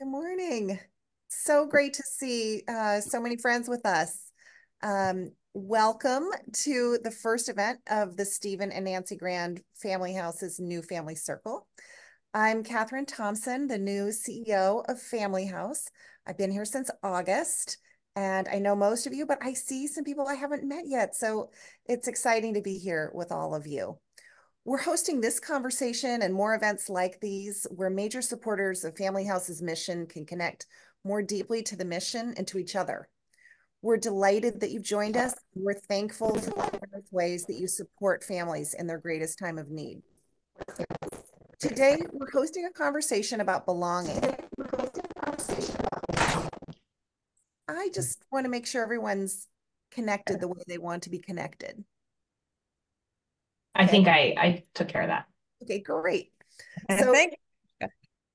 morning. So great to see so many friends with us. Welcome to the first event of the Stephen and Nancy Grand Family House's new family circle. I'm Katherine Thompson, the new CEO of Family House. I've been here since August, and I know most of you, but I see some people I haven't met yet. So it's exciting to be here with all of you. We're hosting this conversation and more events like these where major supporters of Family House's mission can connect more deeply to the mission and to each other. We're delighted that you've joined us. We're thankful for the numerous ways that you support families in their greatest time of need. Today, we're hosting a conversation about belonging. I just want to make sure everyone's connected the way they want to be connected. I think I took care of that. Okay, great. So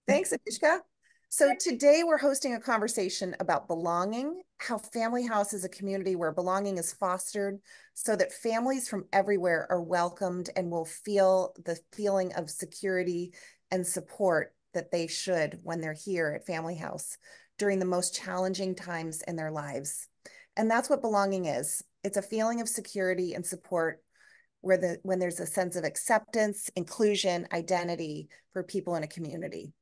Thanks, Anishka. So today we're hosting a conversation about belonging, how Family House is a community where belonging is fostered so that families from everywhere are welcomed and will feel the feeling of security and support that they should when they're here at Family House during the most challenging times in their lives. And that's what belonging is. It's a feeling of security and support when there's a sense of acceptance, inclusion, identity for people in a community.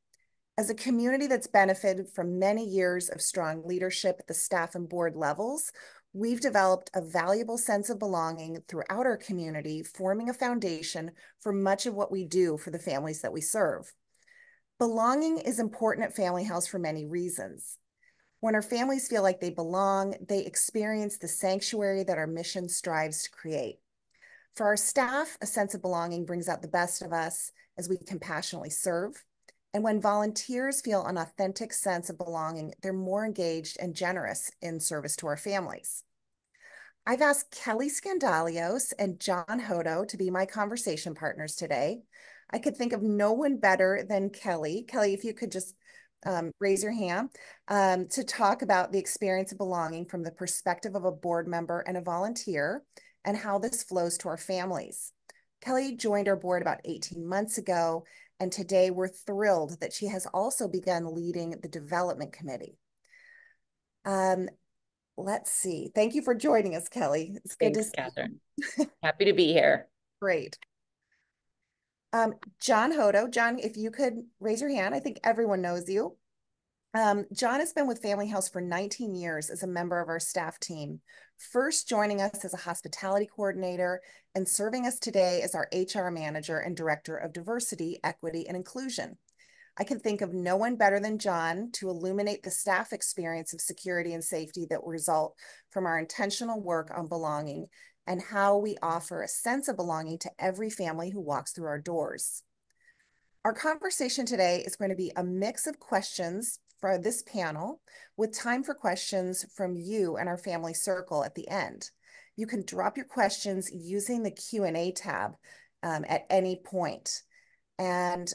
As a community that's benefited from many years of strong leadership at the staff and board levels, we've developed a valuable sense of belonging throughout our community, forming a foundation for much of what we do for the families that we serve. Belonging is important at Family House for many reasons. When our families feel like they belong, they experience the sanctuary that our mission strives to create. For our staff, a sense of belonging brings out the best of us as we compassionately serve. And when volunteers feel an authentic sense of belonging, they're more engaged and generous in service to our families. I've asked Kelly Scandalios and John Hodo to be my conversation partners today. I could think of no one better than Kelly. Kelly, if you could just raise your hand to talk about the experience of belonging from the perspective of a board member and a volunteer and how this flows to our families. Kelly joined our board about 18 months ago, and today we're thrilled that she has also begun leading the development committee. Let's see. Thank you for joining us, Kelly. It's good to see you. Katherine. Happy to be here. Great. John Hodo. John, if you could raise your hand. I think everyone knows you. John has been with Family House for 19 years as a member of our staff team, first joining us as a hospitality coordinator and serving us today as our HR manager and director of diversity, equity, and inclusion. I can think of no one better than John to illuminate the staff experience of security and safety that result from our intentional work on belonging and how we offer a sense of belonging to every family who walks through our doors. Our conversation today is going to be a mix of questions for this panel with time for questions from you and our family circle at the end. You can drop your questions using the Q&A tab at any point. And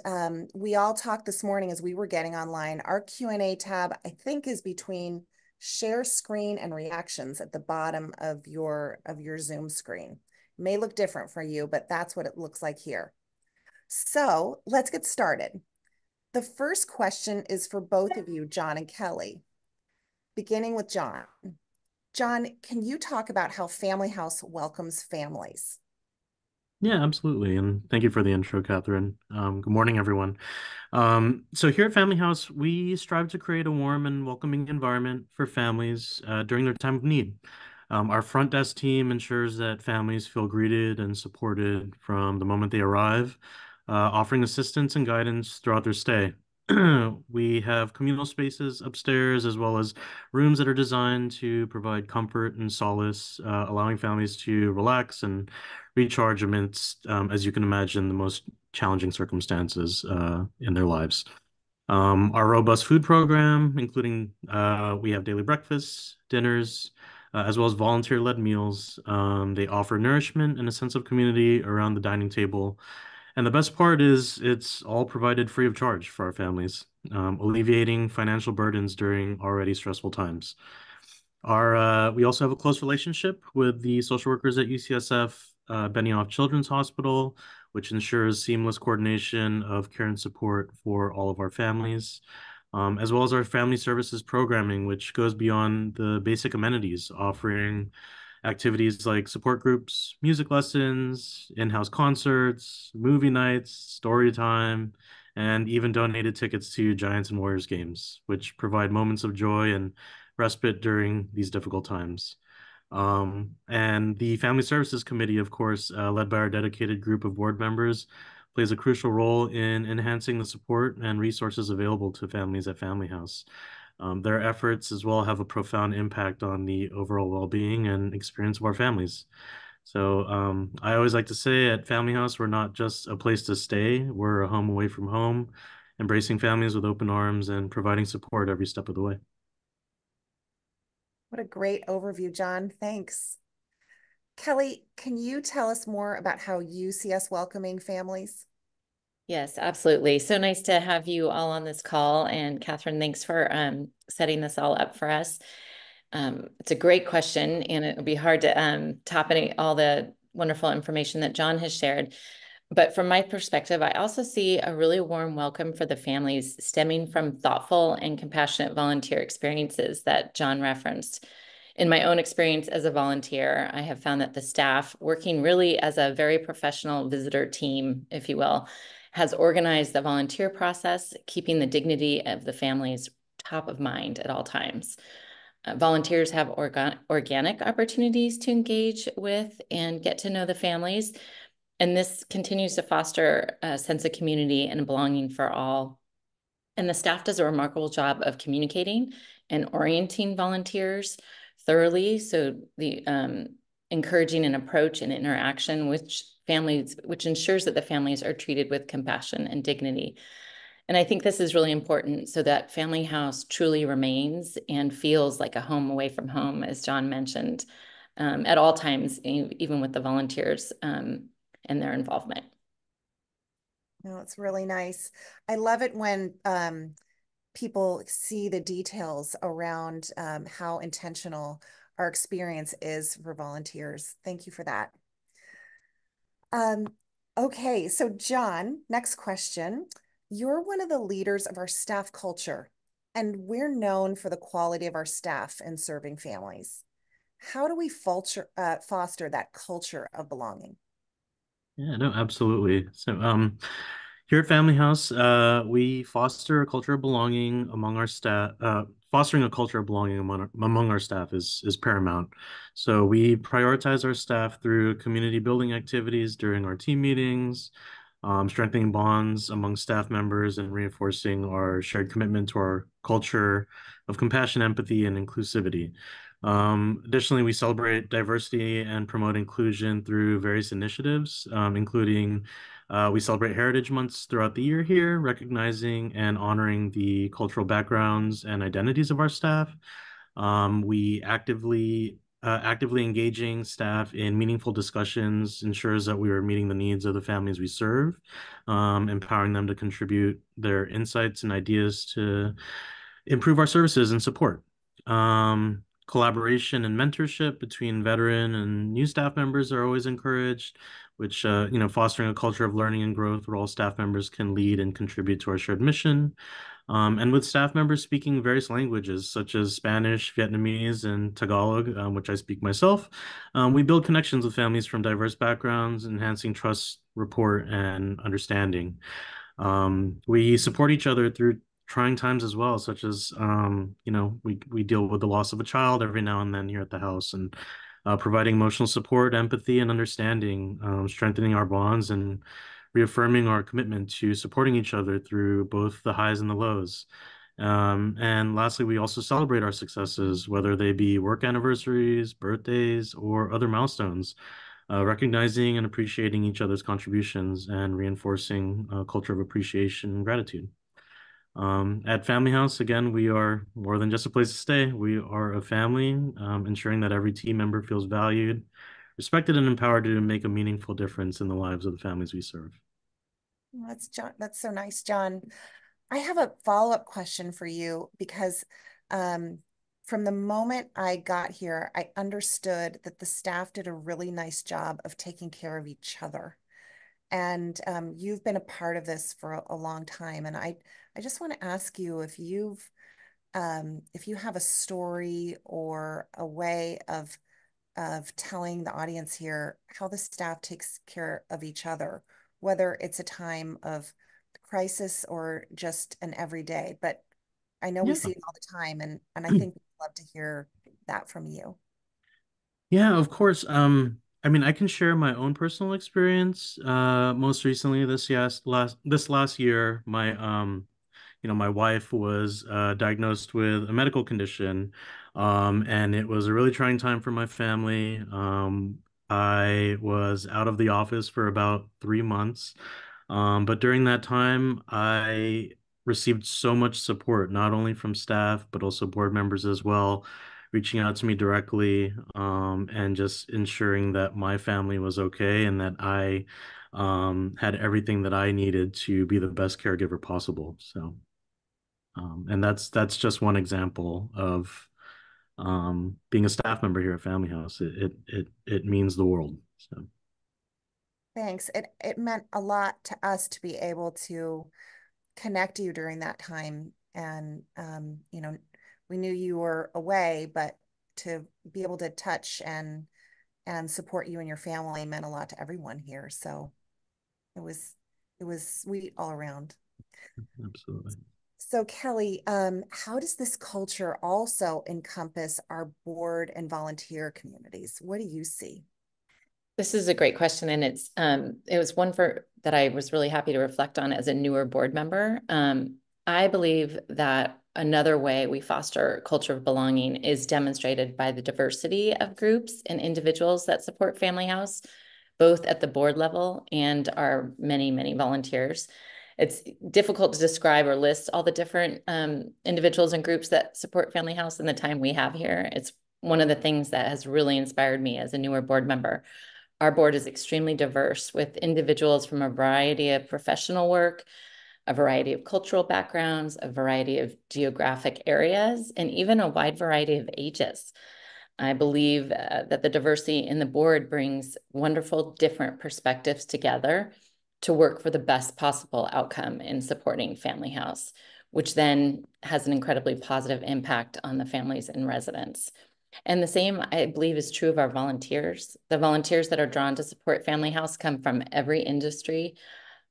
we all talked this morning as we were getting online. Our Q&A tab, I think, is between share screen and reactions at the bottom of your Zoom screen. It may look different for you, but that's what it looks like here. So let's get started. The first question is for both of you, John and Kelly, beginning with John. John, can you talk about how Family House welcomes families? Yeah, absolutely. And thank you for the intro, Catherine. Good morning, everyone. So here at Family House, we strive to create a warm and welcoming environment for families during their time of need. Our front desk team ensures that families feel greeted and supported from the moment they arrive, offering assistance and guidance throughout their stay. We have communal spaces upstairs as well as rooms that are designed to provide comfort and solace, allowing families to relax and recharge amidst, as you can imagine, the most challenging circumstances in their lives. Our robust food program, including we have daily breakfasts, dinners, as well as volunteer-led meals. They offer nourishment and a sense of community around the dining table. And the best part is it's all provided free of charge for our families, alleviating financial burdens during already stressful times. We also have a close relationship with the social workers at UCSF, Benioff Children's Hospital, which ensures seamless coordination of care and support for all of our families. as well as our family services programming, which goes beyond the basic amenities, offering activities like support groups, music lessons, in-house concerts, movie nights, story time, and even donated tickets to Giants and Warriors games, which provide moments of joy and respite during these difficult times. And the Family Services Committee, of course, led by our dedicated group of board members, plays a crucial role in enhancing the support and resources available to families at Family House. Their efforts as well have a profound impact on the overall well-being and experience of our families. So I always like to say at Family House, we're not just a place to stay, we're a home away from home, embracing families with open arms and providing support every step of the way. What a great overview, John. Thanks. Kelly, can you tell us more about how you see us welcoming families? Yes, absolutely. So nice to have you all on this call. And Katherine, thanks for setting this all up for us. It's a great question, and it would be hard to top all the wonderful information that John has shared. But from my perspective, I also see a really warm welcome for the families stemming from thoughtful and compassionate volunteer experiences that John referenced. In my own experience as a volunteer, I have found that the staff, working really as a very professional visitor team, if you will, has organized the volunteer process, keeping the dignity of the families top of mind at all times. Volunteers have organic opportunities to engage with and get to know the families, and this continues to foster a sense of community and belonging for all. And the staff does a remarkable job of communicating and orienting volunteers thoroughly. So the encouraging an approach and interaction which ensures that the families are treated with compassion and dignity. And I think this is really important so that Family House truly remains and feels like a home away from home, as John mentioned, at all times, even with the volunteers and their involvement. No, it's really nice. I love it when people see the details around how intentional our experience is for volunteers. Thank you for that. Okay, so John, next question. You're one of the leaders of our staff culture, and we're known for the quality of our staff in serving families. How do we foster that culture of belonging? Yeah, no, absolutely. So, here at Family House, we foster a culture of belonging among our staff. Fostering a culture of belonging among our staff is paramount. So we prioritize our staff through community building activities during our team meetings, strengthening bonds among staff members, and reinforcing our shared commitment to our culture of compassion, empathy, and inclusivity. Additionally, we celebrate diversity and promote inclusion through various initiatives, including we celebrate Heritage Months throughout the year here, recognizing and honoring the cultural backgrounds and identities of our staff. We actively engaging staff in meaningful discussions ensures that we are meeting the needs of the families we serve, empowering them to contribute their insights and ideas to improve our services and support. Collaboration and mentorship between veteran and new staff members are always encouraged, which, fostering a culture of learning and growth where all staff members can lead and contribute to our shared mission. And with staff members speaking various languages such as Spanish, Vietnamese, and Tagalog, which I speak myself, we build connections with families from diverse backgrounds, enhancing trust, rapport, and understanding. We support each other through trying times as well, such as we deal with the loss of a child every now and then here at the house, and providing emotional support, empathy, and understanding, strengthening our bonds and reaffirming our commitment to supporting each other through both the highs and the lows. And lastly, we also celebrate our successes, whether they be work anniversaries, birthdays, or other milestones, recognizing and appreciating each other's contributions and reinforcing a culture of appreciation and gratitude. At Family House, again, we are more than just a place to stay. We are a family, ensuring that every team member feels valued, respected, and empowered to make a meaningful difference in the lives of the families we serve. That's so nice, John. I have a follow-up question for you because from the moment I got here, I understood that the staff did a really nice job of taking care of each other. And you've been a part of this for a long time. And I just want to ask you if if you have a story or a way of telling the audience here how the staff takes care of each other, whether it's a time of crisis or just an everyday. But I know we Yeah. see it all the time, and I think we'd love to hear that from you. Yeah, of course. I mean, I can share my own personal experience. Most recently this last year, my wife was diagnosed with a medical condition, and it was a really trying time for my family. I was out of the office for about 3 months, but during that time, I received so much support, not only from staff, but also board members as well, reaching out to me directly, and just ensuring that my family was okay and that I had everything that I needed to be the best caregiver possible. So. And that's just one example of being a staff member here at Family House. It means the world. So Thanks. It meant a lot to us to be able to connect you during that time. And we knew you were away, but to be able to touch and support you and your family meant a lot to everyone here. So it was it was sweet all around. absolutely. So Kelly, how does this culture also encompass our board and volunteer communities? What do you see? This is a great question, and it was one that I was really happy to reflect on as a newer board member. I believe that another way we foster a culture of belonging is demonstrated by the diversity of groups and individuals that support Family House, both at the board level and our many, many volunteers. It's difficult to describe or list all the different individuals and groups that support Family House in the time we have here. It's one of the things that has really inspired me as a newer board member. Our board is extremely diverse with individuals from a variety of professional work, a variety of cultural backgrounds, a variety of geographic areas, and even a wide variety of ages. I believe that the diversity in the board brings wonderful different perspectives together to work for the best possible outcome in supporting Family House, which then has an incredibly positive impact on the families and residents. And the same, I believe, is true of our volunteers. The volunteers that are drawn to support Family House come from every industry,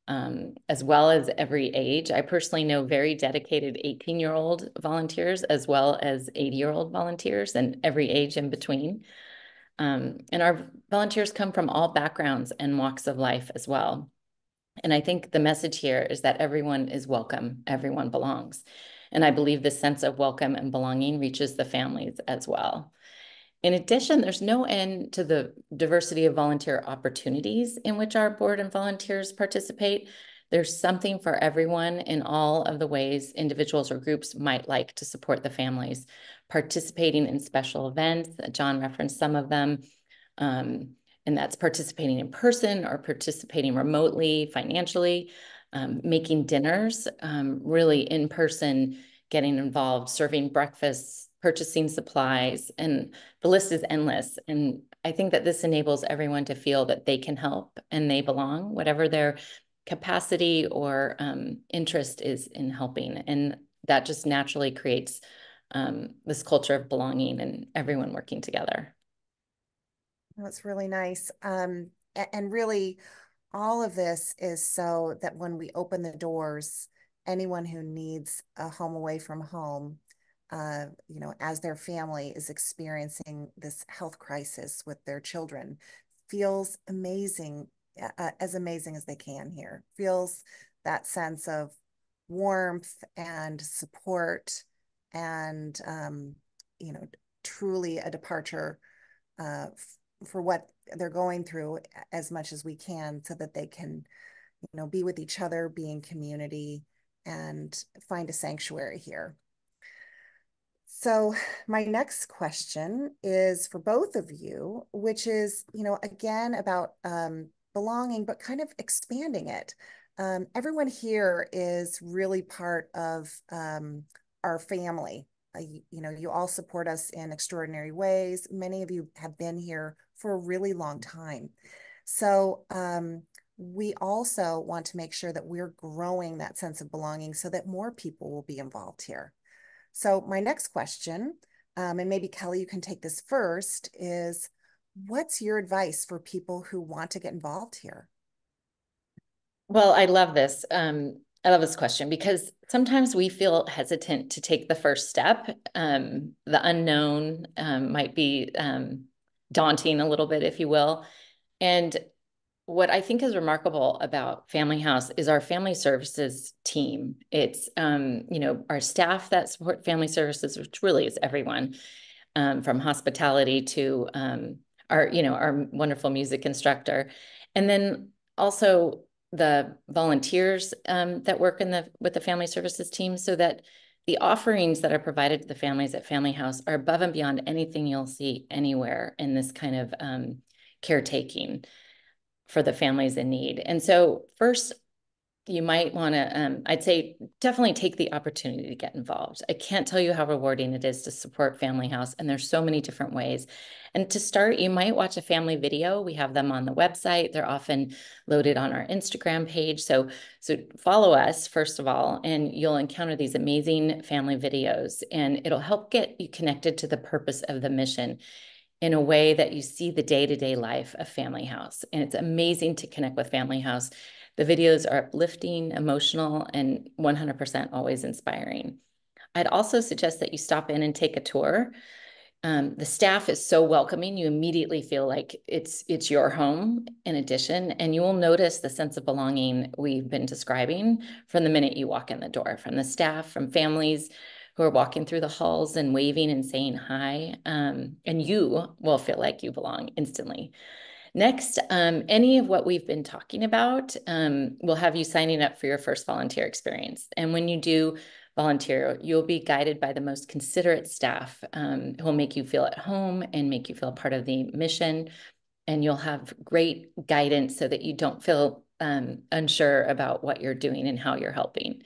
as well as every age. I personally know very dedicated 18-year-old volunteers, as well as 80-year-old volunteers, and every age in between. And our volunteers come from all backgrounds and walks of life as well. And I think the message here is that everyone is welcome, everyone belongs. And I believe this sense of welcome and belonging reaches the families as well. In addition, there's no end to the diversity of volunteer opportunities in which our board and volunteers participate. There's something for everyone in all of the ways individuals or groups might like to support the families. Participating in special events, John referenced some of them, and that's participating in person or participating remotely, financially, making dinners, really in person, getting involved, serving breakfasts, purchasing supplies, and the list is endless. And I think that this enables everyone to feel that they can help and they belong, whatever their capacity or interest is in helping. And that just naturally creates this culture of belonging and everyone working together. That's really nice. And really, all of this is so that when we open the doors, anyone who needs a home away from home, as their family is experiencing this health crisis with their children, feels amazing, as amazing as they can here, feels that sense of warmth and support and, truly a departure for what they're going through as much as we can so that they can, be with each other, be in community, and find a sanctuary here. So my next question is for both of you, which is, again about belonging, but kind of expanding it. Everyone here is really part of our family. You all support us in extraordinary ways. Many of you have been here for a really long time. So we also want to make sure that we're growing that sense of belonging so that more people will be involved here. So my next question, and maybe Kelly, you can take this first, is what's your advice for people who want to get involved here? Well, I love this. I love this question because sometimes we feel hesitant to take the first step. The unknown might be daunting a little bit, if you will. And what I think is remarkable about Family House is our family services team. It's, our staff that support family services, which really is everyone, from hospitality to our wonderful music instructor. And then also the volunteers that work with the family services team, so that the offerings that are provided to the families at Family House are above and beyond anything you'll see anywhere in this kind of caretaking for the families in need. And so first, you might want to, I'd say definitely take the opportunity to get involved. I can't tell you how rewarding it is to support Family House, and there's so many different ways. And to start, you might watch a family video. We have them on the website. They're often loaded on our Instagram page. So follow us, first of all, and you'll encounter these amazing family videos, and it'll help get you connected to the purpose of the mission in a way that you see the day-to-day life of Family House. And it's amazing to connect with Family House. The videos are uplifting, emotional, and 100% always inspiring. I'd also suggest that you stop in and take a tour. The staff is so welcoming. You immediately feel like it's your home in addition, and you will notice the sense of belonging we've been describing from the minute you walk in the door, from the staff, from families who are walking through the halls and waving and saying hi. And you will feel like you belong instantly. Next, any of what we've been talking about will have you signing up for your first volunteer experience. And when you do volunteer, you'll be guided by the most considerate staff who will make you feel at home and make you feel part of the mission. And you'll have great guidance so that you don't feel unsure about what you're doing and how you're helping.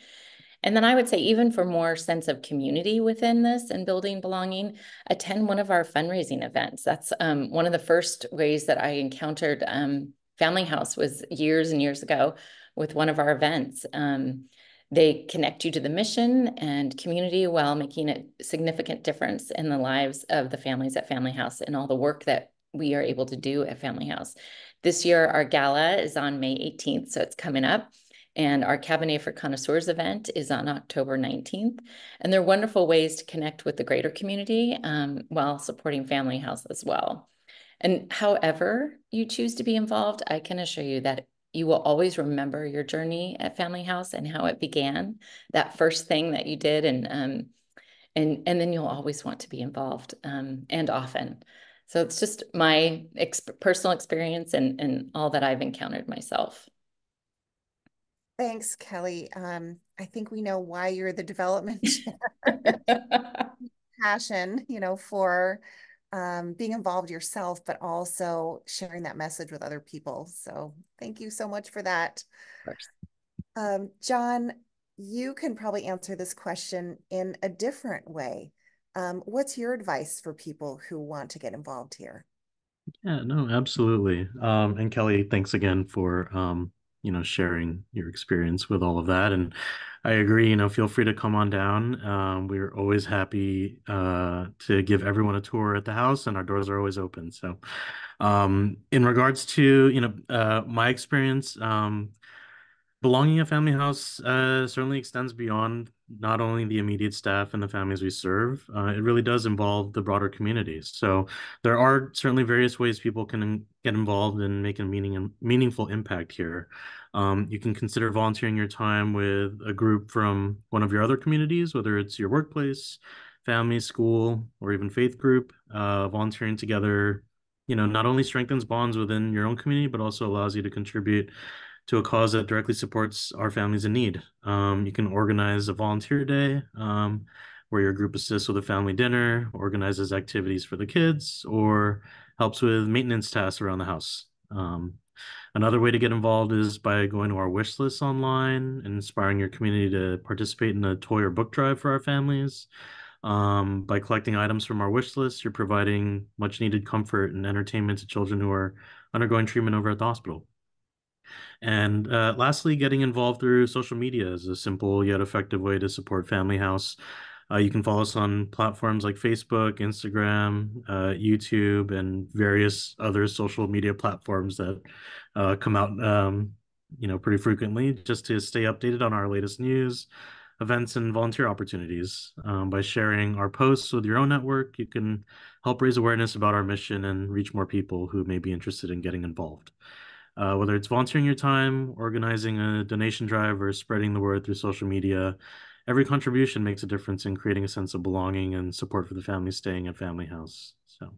And then I would say, even for more sense of community within this and building belonging, attend one of our fundraising events. That's one of the first ways that I encountered Family House was years and years ago with one of our events. They connect you to the mission and community while making a significant difference in the lives of the families at Family House and all the work that we are able to do at Family House. This year, our gala is on May 18th, so it's coming up. And our Cabernet for Connoisseurs event is on October 19th. And they're wonderful ways to connect with the greater community while supporting Family House as well. And however you choose to be involved, I can assure you that you will always remember your journey at Family House and how it began, that first thing that you did. And then you'll always want to be involved and often. So it's just my personal experience and all that I've encountered myself. Thanks, Kelly. I think we know why you're the development chair. Passion, for being involved yourself, but also sharing that message with other people. So thank you so much for that. Of course. John, you can probably answer this question in a different way. What's your advice for people who want to get involved here? Yeah, no, absolutely. And Kelly, thanks again for sharing your experience with all of that. And I agree, feel free to come on down. We're always happy to give everyone a tour at the house, and our doors are always open. So in regards to, my experience, belonging at Family House certainly extends beyond not only the immediate staff and the families we serve. It really does involve the broader community. So there are certainly various ways people can get involved and make a meaningful impact here. You can consider volunteering your time with a group from one of your other communities, whether it's your workplace, family, school, or even faith group. Volunteering together, not only strengthens bonds within your own community, but also allows you to contribute to a cause that directly supports our families in need. You can organize a volunteer day where your group assists with a family dinner, organizes activities for the kids, or helps with maintenance tasks around the house. Another way to get involved is by going to our wish list online and inspiring your community to participate in a toy or book drive for our families. By collecting items from our wish list, you're providing much needed comfort and entertainment to children who are undergoing treatment over at the hospital. And lastly, getting involved through social media is a simple yet effective way to support Family House. You can follow us on platforms like Facebook, Instagram, YouTube, and various other social media platforms that come out, pretty frequently, just to stay updated on our latest news, events, and volunteer opportunities. By sharing our posts with your own network, you can help raise awareness about our mission and reach more people who may be interested in getting involved. Whether it's volunteering your time, organizing a donation drive, or spreading the word through social media, every contribution makes a difference in creating a sense of belonging and support for the families staying at Family House. So,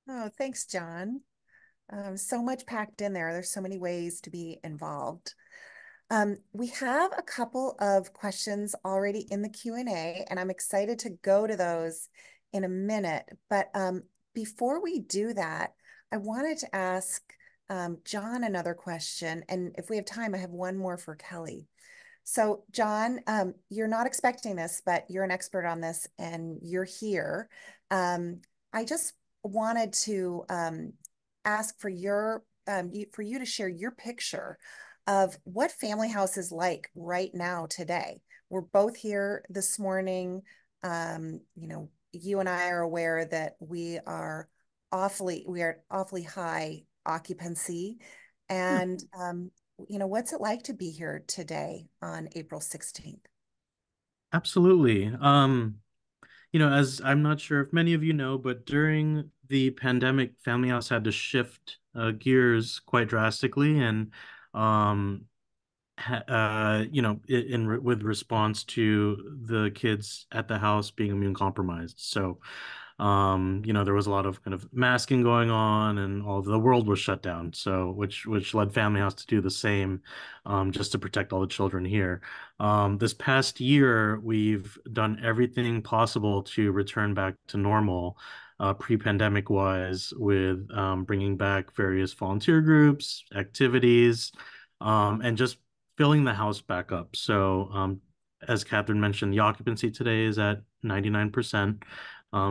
Oh, thanks, John. So much packed in there. There's so many ways to be involved. We have a couple of questions already in the Q&A, and I'm excited to go to those in a minute. But before we do that, I wanted to ask John another question. And if we have time, I have one more for Kelly. So, John, you're not expecting this, but you're an expert on this and you're here. I just wanted to ask for for you to share your picture of what Family House is like right now today. We're both here this morning. You and I are aware that we are awfully high occupancy. And what's it like to be here today on April 16th? absolutely. As I'm not sure if many of you know, but during the pandemic, Family House had to shift gears quite drastically, and um, with response to the kids at the house being immune compromised. So, there was a lot of kind of masking going on, and all the world was shut down. So, which led Family House to do the same, just to protect all the children here. This past year, we've done everything possible to return back to normal. Pre-pandemic wise, with bringing back various volunteer groups, activities, and just filling the house back up. So, as Catherine mentioned, the occupancy today is at 99%.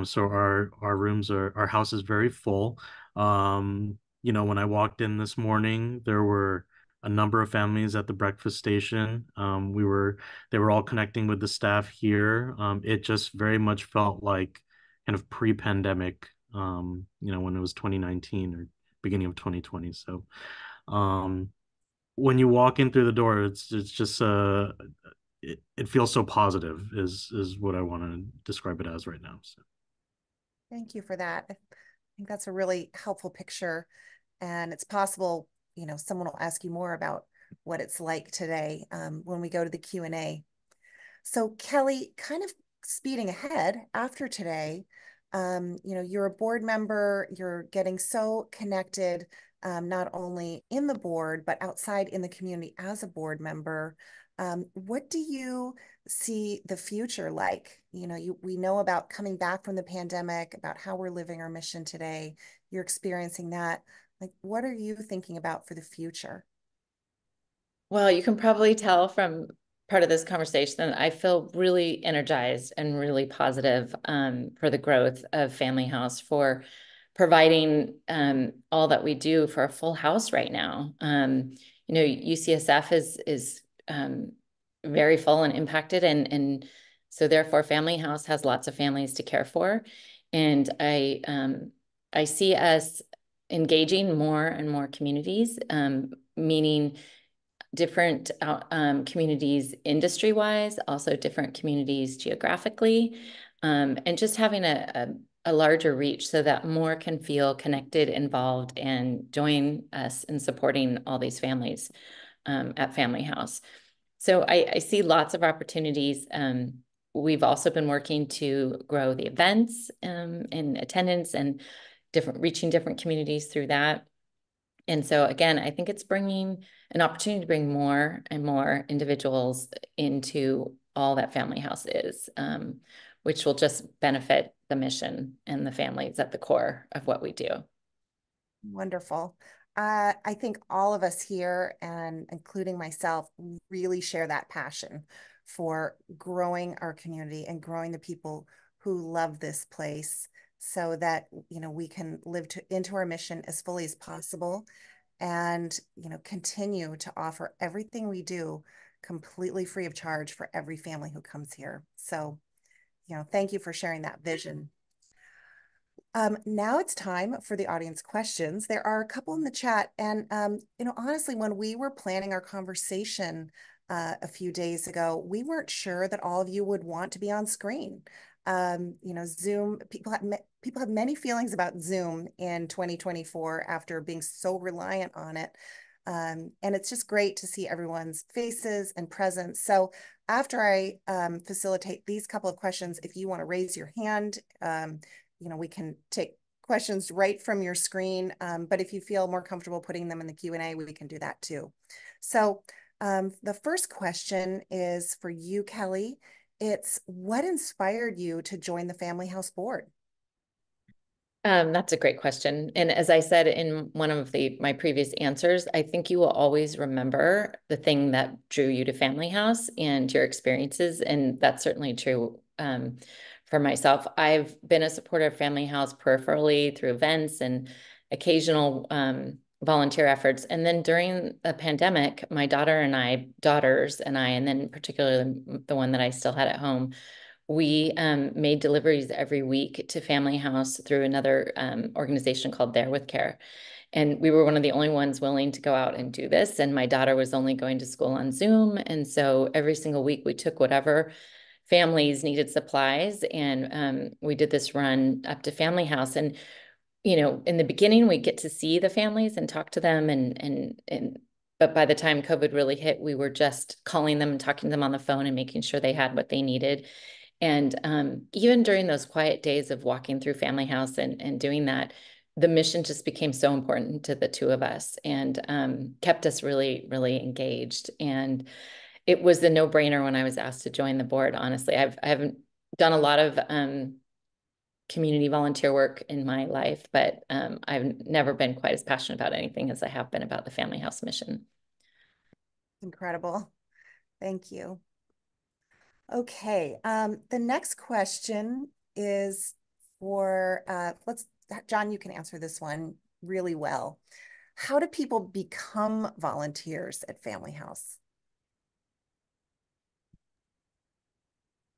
So our house is very full. When I walked in this morning, there were a number of families at the breakfast station. They were all connecting with the staff here. It just very much felt like kind of pre-pandemic, when it was 2019 or beginning of 2020. So, when you walk in through the door, it's just it feels so positive is what I want to describe it as right now. So. Thank you for that. I think that's a really helpful picture. And it's possible, someone will ask you more about what it's like today when we go to the Q&A. So Kelly, kind of speeding ahead after today, you're a board member, you're getting so connected, not only in the board, but outside in the community as a board member. What do you see the future like? We know about coming back from the pandemic, about how we're living our mission today. You're experiencing that. Like, what are you thinking about for the future? Well, you can probably tell from part of this conversation, I feel really energized and really positive for the growth of Family House, for providing all that we do for a full house right now. UCSF is very full and impacted, and so therefore Family House has lots of families to care for. And I see us engaging more and more communities, meaning different communities industry-wise, also different communities geographically, and just having a larger reach so that more can feel connected, involved, and join us in supporting all these families at Family House. So I see lots of opportunities. We've also been working to grow the events in attendance and reaching different communities through that. And so again, I think it's bringing an opportunity to bring more and more individuals into all that Family House is, which will just benefit the mission and the families at the core of what we do. Wonderful. I think all of us here, and including myself, really share that passion for growing our community and growing the people who love this place so that, we can live into our mission as fully as possible. and, continue to offer everything we do completely free of charge for every family who comes here. So, thank you for sharing that vision. Now it's time for the audience questions. There are a couple in the chat, and honestly, when we were planning our conversation a few days ago, we weren't sure that all of you would want to be on screen. Zoom, people have many feelings about Zoom in 2024 after being so reliant on it. And it's just great to see everyone's faces and presence. So after I facilitate these couple of questions, if you want to raise your hand, we can take questions right from your screen. But if you feel more comfortable putting them in the Q&A, we can do that too. So the first question is for you, Kelly. It's, what inspired you to join the Family House Board? That's a great question. And as I said in one of my previous answers, I think you will always remember the thing that drew you to Family House and your experiences. And that's certainly true for myself. I've been a supporter of Family House peripherally through events and occasional volunteer efforts. And then during the pandemic, my daughters and I, and then particularly the one that I still had at home, we made deliveries every week to Family House through another organization called There with Care. And we were one of the only ones willing to go out and do this. And my daughter was only going to school on Zoom. And so every single week we took whatever families needed supplies, and we did this run up to Family House. And, in the beginning, we get to see the families and talk to them. But by the time COVID really hit, we were just calling them and talking to them on the phone and making sure they had what they needed. And even during those quiet days of walking through Family House and doing that, the mission just became so important to the two of us and kept us really, really engaged. And it was a no-brainer when I was asked to join the board. Honestly, I haven't done a lot of community volunteer work in my life, but I've never been quite as passionate about anything as I have been about the Family House mission. Incredible. Thank you. Okay, the next question is for, John, you can answer this one really well. How do people become volunteers at Family House?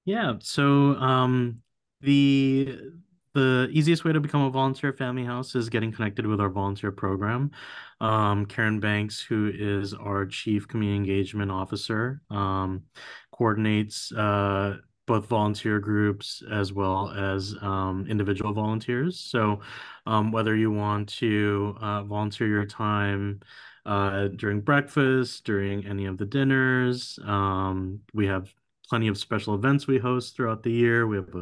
Yeah, so the easiest way to become a volunteer at Family House is getting connected with our volunteer program. Karen Banks, who is our Chief Community Engagement Officer, coordinates both volunteer groups as well as individual volunteers. So whether you want to volunteer your time during breakfast, during any of the dinners, we have plenty of special events we host throughout the year. We have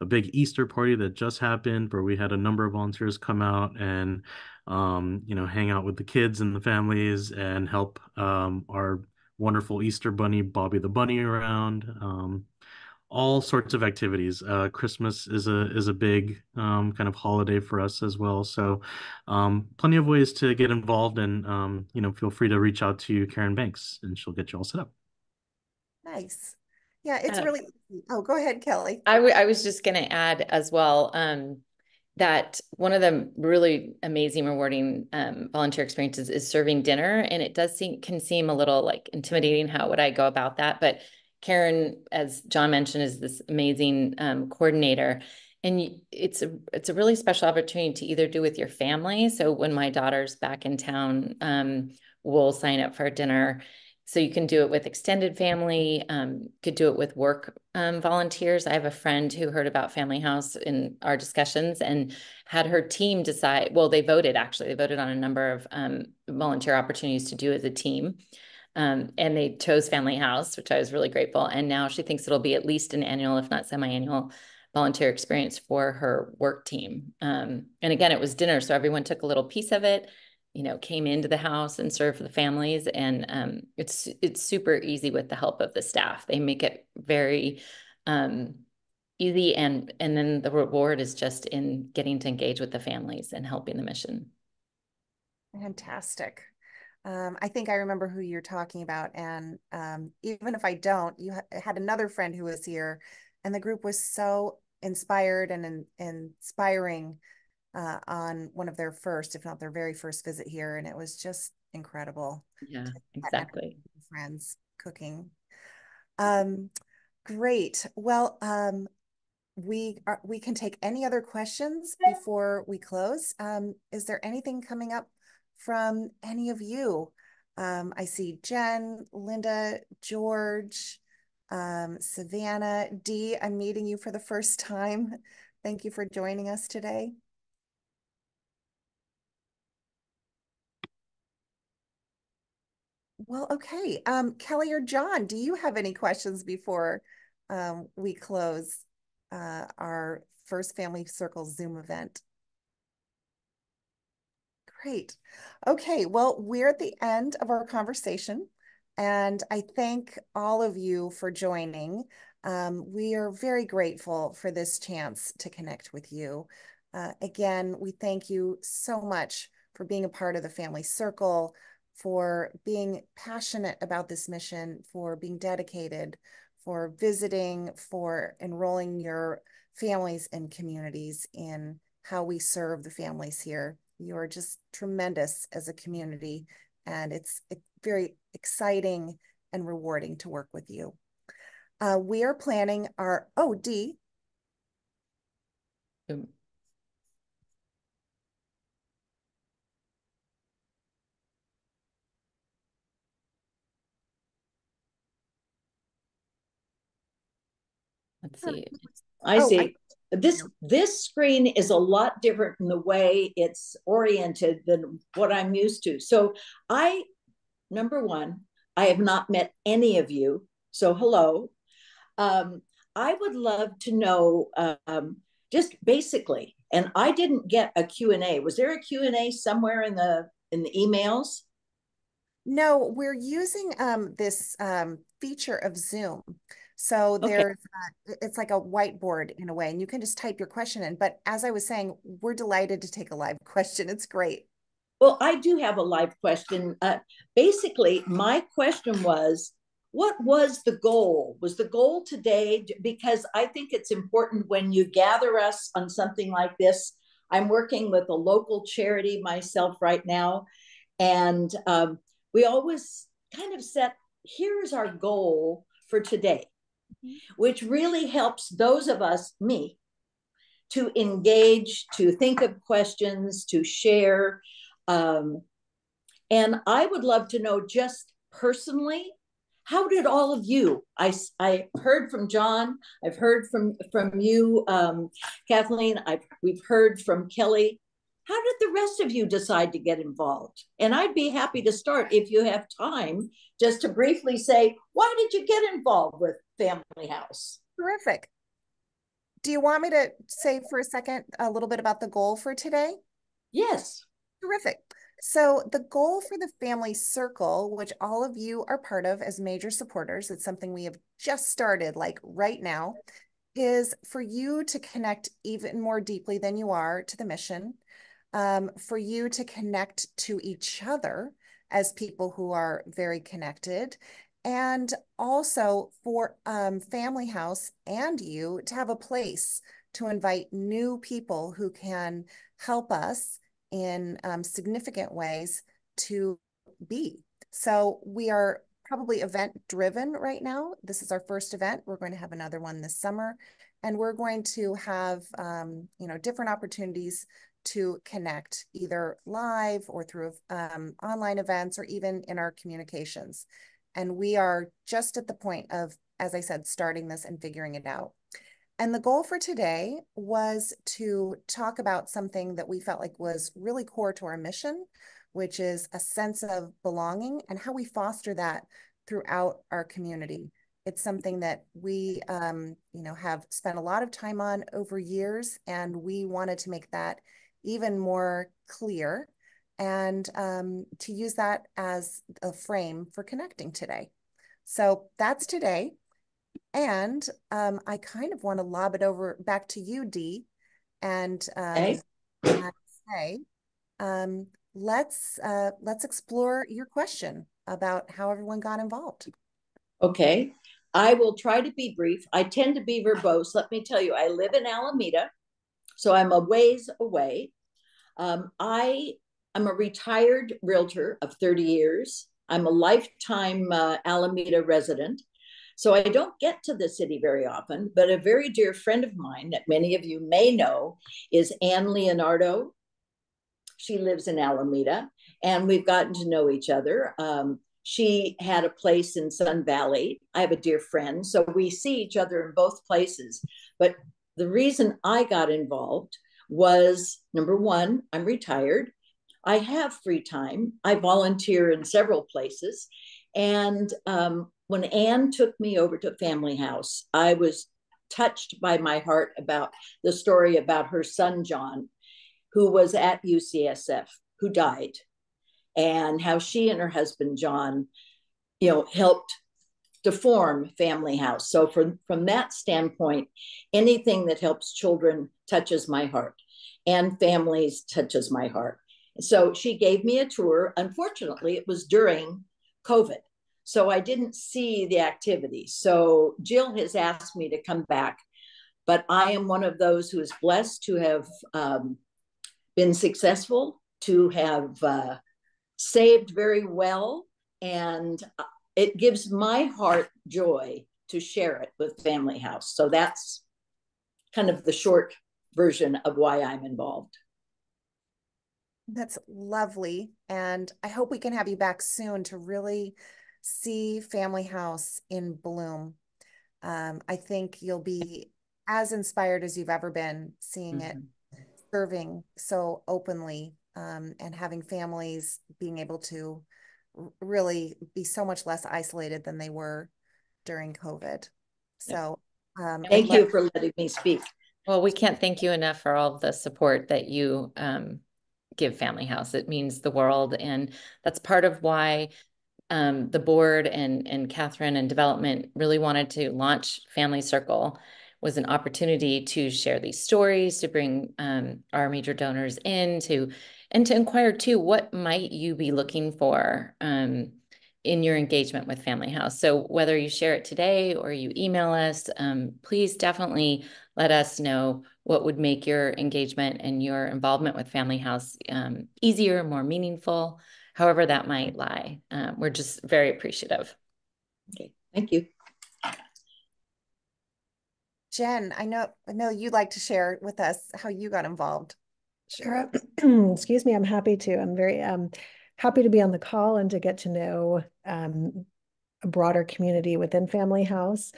a big Easter party that just happened where we had a number of volunteers come out and hang out with the kids and the families and help our wonderful Easter bunny, Bobby the Bunny, around. All sorts of activities. Christmas is a big kind of holiday for us as well. So plenty of ways to get involved, and feel free to reach out to Karen Banks and she'll get you all set up. Nice. Yeah, it's really easy. Oh, go ahead, Kelly. I was just going to add as well that one of the really amazing, rewarding volunteer experiences is serving dinner. And it can seem a little like intimidating. How would I go about that? But Karen, as John mentioned, is this amazing coordinator. And it's a really special opportunity to either do with your family. So when my daughter's back in town, we'll sign up for a dinner. So you can do it with extended family, could do it with work volunteers. I have a friend who heard about Family House in our discussions and had her team decide, well, they voted on a number of volunteer opportunities to do as a team. And they chose Family House, which I was really grateful. And now she thinks it'll be at least an annual, if not semi-annual, volunteer experience for her work team. And again, it was dinner, so everyone took a little piece of it, came into the house and served for the families. And it's super easy with the help of the staff. They make it very easy. And then the reward is just in getting to engage with the families and helping the mission. Fantastic. I think I remember who you're talking about. And even if I don't, you had another friend who was here, and the group was so inspired and inspiring on one of their first, if not their very first visit here. And it was just incredible. Yeah, exactly. Friends cooking. Great. Well, we can take any other questions before we close. Is there anything coming up from any of you? I see Jen, Linda, George, Savannah, Dee, I'm meeting you for the first time. Thank you for joining us today. Well, okay. Kelly or John, do you have any questions before we close our first Family Circle Zoom event? Great. Okay, well, we're at the end of our conversation, and I thank all of you for joining. We are very grateful for this chance to connect with you. Again, we thank you so much for being a part of the Family Circle, for being passionate about this mission, for being dedicated, for visiting, for enrolling your families and communities in how we serve the families here. You are just tremendous as a community, and it's very exciting and rewarding to work with you. We are planning our, oh, Dee. Let's see. I see. This screen is a lot different in the way it's oriented than what I'm used to. So number one, I have not met any of you. So hello. I would love to know just basically, and I didn't get a Q&A. Was there a Q&A somewhere in the emails? No, we're using this feature of Zoom. So there's, it's like a whiteboard in a way, and you can just type your question in. But as I was saying, we're delighted to take a live question. It's great. Well, I do have a live question. Basically, my question was, what was the goal? Was the goal today, because I think it's important when you gather us on something like this. I'm working with a local charity myself right now, and we always kind of set, here's our goal for today, which really helps those of us, me, to engage, to think of questions, to share. And I would love to know just personally, how did all of you, I heard from John, I've heard from you, Kathleen, we've heard from Kelly. How did the rest of you decide to get involved? And I'd be happy to start if you have time, just to briefly say, why did you get involved with Family House? Terrific. Do you want me to say for a second a little bit about the goal for today? Yes. Terrific. So the goal for the Family Circle, which all of you are part of as major supporters, it's something we have just started like right now, is for you to connect even more deeply than you are to the mission, for you to connect to each other as people who are very connected, and also for Family House and you to have a place to invite new people who can help us in significant ways to be. So we are probably event driven right now. This is our first event. We're going to have another one this summer, and we're going to have different opportunities to connect either live or through online events or even in our communications. And we are just at the point of, as I said, starting this and figuring it out. And the goal for today was to talk about something that we felt like was really core to our mission, which is a sense of belonging and how we foster that throughout our community. It's something that we, have spent a lot of time on over years, and we wanted to make that even more clear and to use that as a frame for connecting today. So that's today. And I kind of want to lob it over back to you, Dee, and say, let's explore your question about how everyone got involved. Okay, I will try to be brief. I tend to be verbose. Let me tell you, I live in Alameda, so I'm a ways away. I'm a retired realtor of 30 years. I'm a lifetime Alameda resident. So I don't get to the city very often, but a very dear friend of mine that many of you may know is Ann Leonardo. She lives in Alameda, and we've gotten to know each other. She had a place in Sun Valley. I have a dear friend, so we see each other in both places. But the reason I got involved was, number one, I'm retired. I have free time. I volunteer in several places. And when Anne took me over to Family House, I was touched by my heart about the story about her son, John, who was at UCSF, who died, and how she and her husband, John, helped to form Family House. So from that standpoint, anything that helps children touches my heart, and families touches my heart. So she gave me a tour. Unfortunately, it was during COVID, so I didn't see the activity. So Jill has asked me to come back, but I am one of those who is blessed to have been successful, to have saved very well, and it gives my heart joy to share it with Family House. So that's kind of the short version of why I'm involved. That's lovely. And I hope we can have you back soon to really see Family House in bloom. I think you'll be as inspired as you've ever been seeing it serving so openly, and having families being able to really be so much less isolated than they were during COVID. So thank you for letting me speak. Well, we can't thank you enough for all of the support that you give Family House. It means the world. And that's part of why the board and Katherine and development really wanted to launch Family Circle, was an opportunity to share these stories, to bring our major donors in, and to inquire too, what might you be looking for in your engagement with Family House. So whether you share it today or you email us, please definitely let us know what would make your engagement and your involvement with Family House easier, more meaningful, however that might lie. We're just very appreciative. Okay, thank you. Jen, I know you'd like to share with us how you got involved. Sure. Excuse me. I'm happy to. I'm very happy to be on the call and to get to know a broader community within Family House.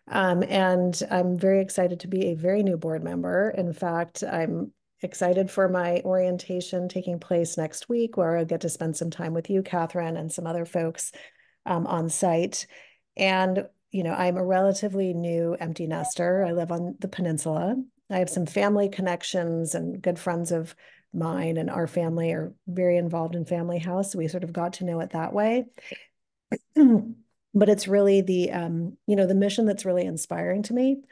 And I'm very excited to be a very new board member. In fact, I'm excited for my orientation taking place next week, where I'll get to spend some time with you, Katherine, and some other folks on site. And I'm a relatively new empty nester. I live on the peninsula. I have some family connections, and good friends of mine and our family are very involved in Family House. So we sort of got to know it that way. But it's really the mission that's really inspiring to me.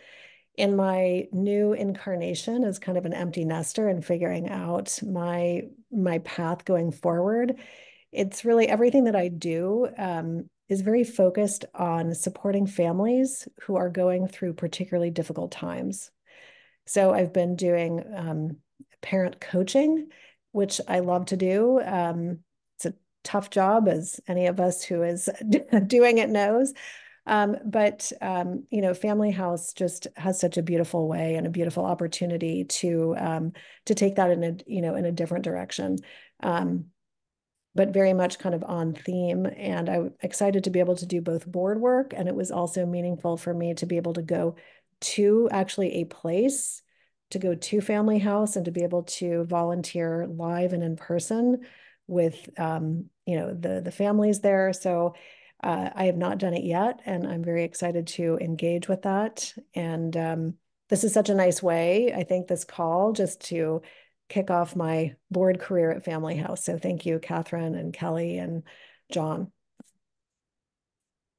In my new incarnation as kind of an empty nester and figuring out my path going forward, it's really everything that I do is very focused on supporting families who are going through particularly difficult times. So I've been doing parent coaching, which I love to do. It's a tough job, as any of us who is doing it knows. But Family House just has such a beautiful way and a beautiful opportunity to take that in a different direction. But very much kind of on theme. And I'm excited to be able to do both board work. And it was also meaningful for me to be able to go to actually a place, to go to Family House and to be able to volunteer live and in person with, the families there. So I have not done it yet, and I'm very excited to engage with that. And this is such a nice way, I think, this call just to kick off my board career at Family House. So thank you, Katherine and Kelly and John.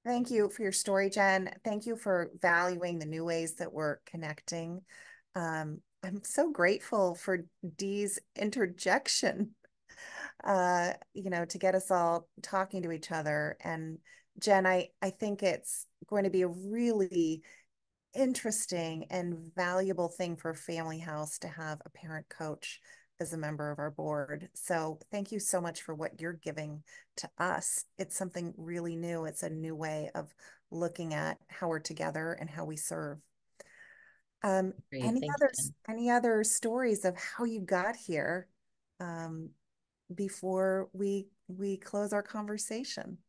Thank you for your story, Jen. Thank you for valuing the new ways that we're connecting. I'm so grateful for Dee's interjection, to get us all talking to each other. And Jen, I think it's going to be a really interesting and valuable thing for Family House to have a parent coach as a member of our board. So thank you so much for what you're giving to us. It's something really new. It's a new way of looking at how we're together and how we serve. Great, Any other stories of how you got here before we close our conversation?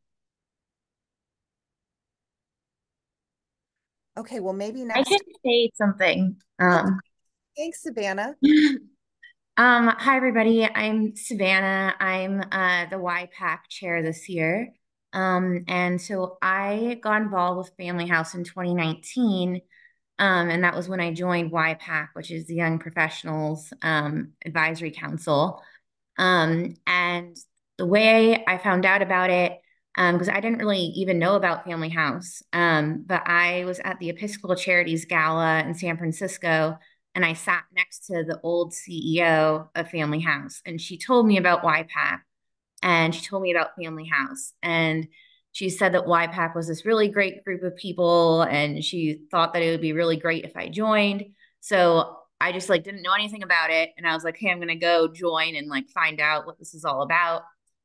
Okay, well, maybe I next. can say something. Thanks, Savannah. Hi everybody. I'm Savannah. I'm the YPAC chair this year. And so I got involved with Family House in 2019. And that was when I joined YPAC, which is the Young Professionals Advisory Council. And the way I found out about it, because I didn't really even know about Family House, but I was at the Episcopal Charities Gala in San Francisco, and I sat next to the old CEO of Family House, and she told me about YPAC, and she told me about Family House, and she said that YPAC was this really great group of people, and she thought that it would be really great if I joined. So I just like didn't know anything about it, and I was like, hey, I'm gonna go join and like find out what this is all about.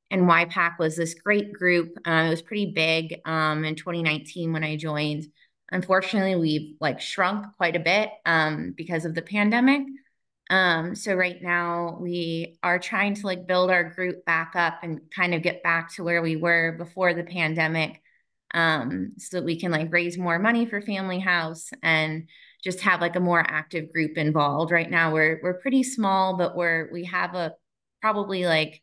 And YPAC was this great group. It was pretty big in 2019 when I joined. Unfortunately, we've like shrunk quite a bit because of the pandemic. So right now we are trying to like build our group back up and kind of get back to where we were before the pandemic, so that we can like raise more money for Family House and just have like a more active group involved. Right now we're pretty small, but we have a probably like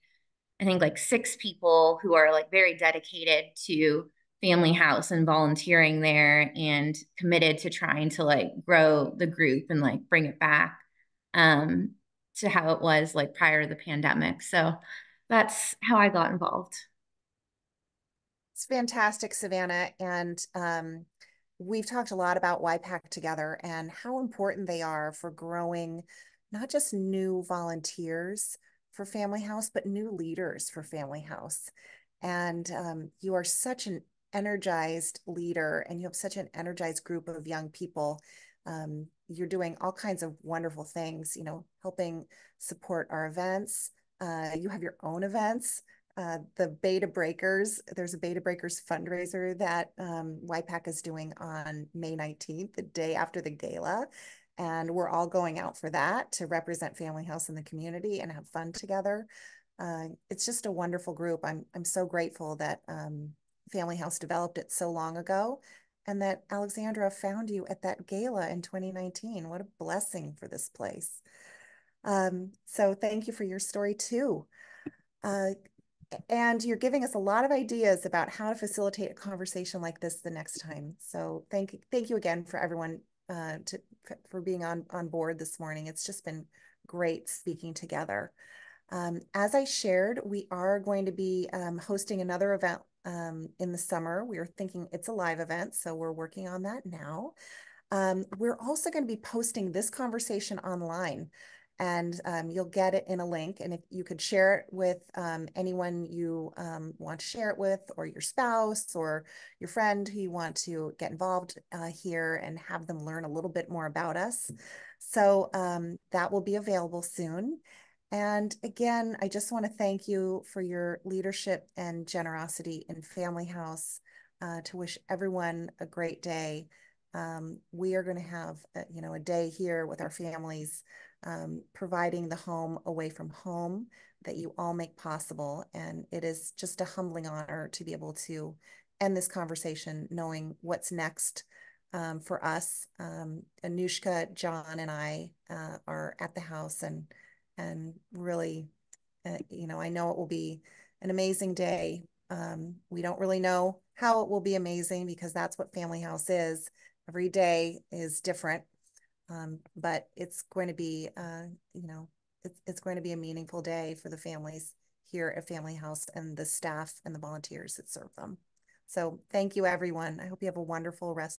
I think like 6 people who are like very dedicated to Family House and volunteering there and committed to trying to like grow the group and like bring it back um, to how it was like prior to the pandemic. So that's how I got involved. It's fantastic, Savannah. And we've talked a lot about YPAC together and how important they are for growing not just new volunteers for Family House, but new leaders for Family House. And you are such an energized leader, and you have such an energized group of young people. You're doing all kinds of wonderful things, helping support our events. You have your own events. The Beta Breakers, there's a Beta Breakers fundraiser that YPAC is doing on May 19th, the day after the gala. And we're all going out for that to represent Family House in the community and have fun together. It's just a wonderful group. I'm so grateful that Family House developed it so long ago, and that Alexandra found you at that gala in 2019. What a blessing for this place. So thank you for your story too. And you're giving us a lot of ideas about how to facilitate a conversation like this the next time. So thank you again for everyone for being on board this morning. It's just been great speaking together. As I shared, we are going to be hosting another event in the summer. We are thinking it's a live event, so we're working on that now. We're also going to be posting this conversation online, and you'll get it in a link. And if you could share it with anyone you want to share it with, or your spouse or your friend who you want to get involved here and have them learn a little bit more about us. So that will be available soon. And again, I just want to thank you for your leadership and generosity in Family House, to wish everyone a great day. We are going to have a day here with our families, providing the home away from home that you all make possible. And it is just a humbling honor to be able to end this conversation knowing what's next for us. Anushka, John, and I are at the house, and really, I know it will be an amazing day. We don't really know how it will be amazing, because that's what Family House is. Every day is different, but it's going to be, it's going to be a meaningful day for the families here at Family House and the staff and the volunteers that serve them. So thank you, everyone. I hope you have a wonderful rest